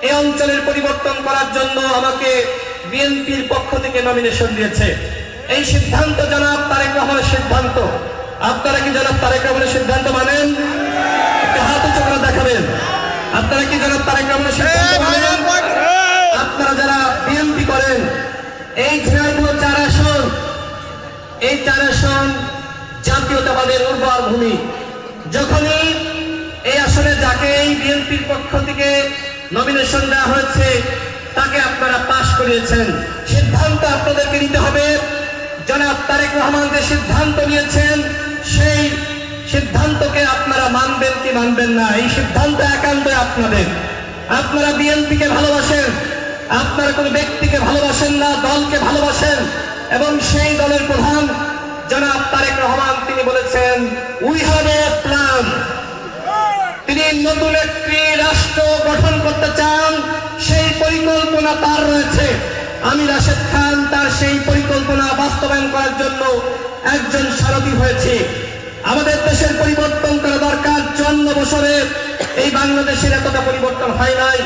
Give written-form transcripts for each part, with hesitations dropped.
এই অঞ্চলের পরিবর্তন করার জন্য আমাকে বিএনপির পক্ষ থেকে নমিনেশন দিয়েছে। এই সিদ্ধান্ত জনাব তারেক রহমানের সিদ্ধান্ত। আপনারা কি জনাব তারেক রহমানের সিদ্ধান্ত মানেন? একটা হাত উঁচু করে দেখাবেন। আপনারা কি জনাব তারেক রহমানের সিদ্ধান্ত মানেন? আপনারা যারা বিএনপি করেন, এই ঝিনাইদহ 4 আসন, এই 4 আসন জাতীয়তাবাদের উর্বর ভূমি। যখনই এই আসনে যাকে এই বিএনপির পক্ষ থেকে নমিনেশন দেওয়া হয়েছে তাকে আপনারা পাশ করিয়েছেন। সিদ্ধান্ত আপনাদেরকে নিতে হবে। জনাব তারেক রহমান যে সিদ্ধান্ত নিয়েছেন সেই সিদ্ধান্তকে আপনারা মানবেন কি মানবেন না, এই সিদ্ধান্ত একান্তই আপনাদের। আপনারা বিএনপিকে ভালোবাসেন, আপনারা কোনো ব্যক্তিকে ভালোবাসেন না, দলকে ভালোবাসেন। এবং সেই দলের প্রধান জনাব তারেক রহমান তিনি বলেছেন উই হ্যাভ এ প্ল্যান। তিনি নতুন একটি রাষ্ট্র গঠন করতে চান, সেই পরিকল্পনা তার রয়েছে। আমি রাশেদ খান তার সেই পরিকল্পনা বাস্তবায়ন করার জন্য একজন সারথি হয়েছে। আমাদের দেশের পরিবর্তন করা দরকার। 54 বছরে এই বাংলাদেশের এতটা পরিবর্তন হয় নাই।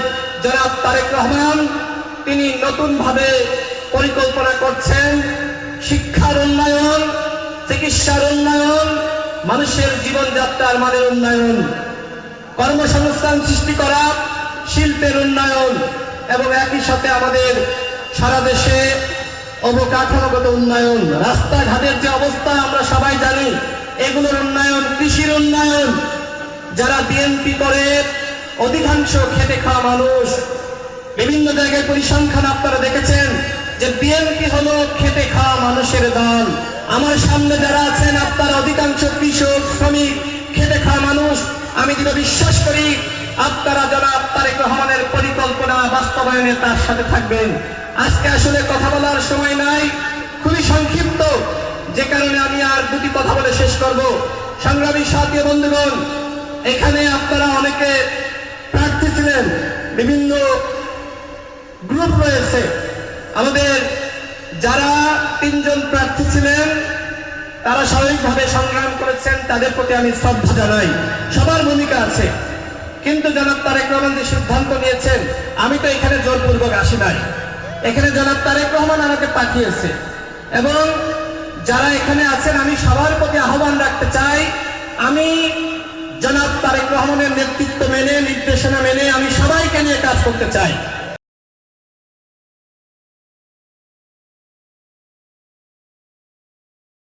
জনাব তারেক রহমান তিনি নতুন ভাবে পরিকল্পনা করছেন শিক্ষার উন্নয়ন, চিকিৎসার উন্নয়ন, মানুষের জীবনযাত্রার মানের উন্নয়ন, কর্মসংস্থান সৃষ্টি করা, শিল্পের উন্নয়ন এবং একই সাথে আমাদের সারা দেশে অবকাঠামোগত উন্নয়ন, রাস্তাঘাটের যে অবস্থা আমরা সবাই জানি, এগুলোর উন্নয়ন, কৃষির উন্নয়ন। যারা বিএনপি করে অধিকাংশ খেটে খাওয়া মানুষ। বিভিন্ন জায়গায় পরিসংখ্যান আপনারা দেখেছেন যে বিএনপি হলো খেটে খাওয়া মানুষের দল। আমার সামনে যারা আছেন আপনারা অধিকাংশ কৃষক, শ্রমিক, খেটে খাওয়া মানুষ। আমি দৃঢ় বিশ্বাস করি আপনারা জনাব তারেক রহমানের পরিকল্পনা বাস্তবায়নে তার সাথে থাকবেন। আজকে আসলে কথা বলার সময় নাই, খুবই সংক্ষিপ্ত, যে কারণে আমি আর দুটি কথা বলে শেষ করব। সংগ্রামী সাথী বন্ধুগণ, এখানে আপনারা অনেকে প্রার্থী ছিলেন, বিভিন্ন গ্রুপ রয়েছে। আমাদের যারা 3 জন প্রার্থী ছিলেন তারা স্বাভাবিকভাবে সংগ্রাম করেছেন, তাদের প্রতি আমি শ্রদ্ধা জানাই। সবার ভূমিকা আছে, কিন্তু জনাব তারেক রহমান যে সিদ্ধান্ত নিয়েছেন, আমি তো এখানে জোরপূর্বক আসি নাই। এখানে জনাব তারেক রহমান আমাকে পাঠিয়েছে এবং যারা এখানে আছেন আমি সবার প্রতি আহ্বান রাখতে চাই, আমি জনাব তারেক রহমানের নেতৃত্ব মেনে, নির্দেশনা মেনে আমি সবাইকে নিয়ে কাজ করতে চাই।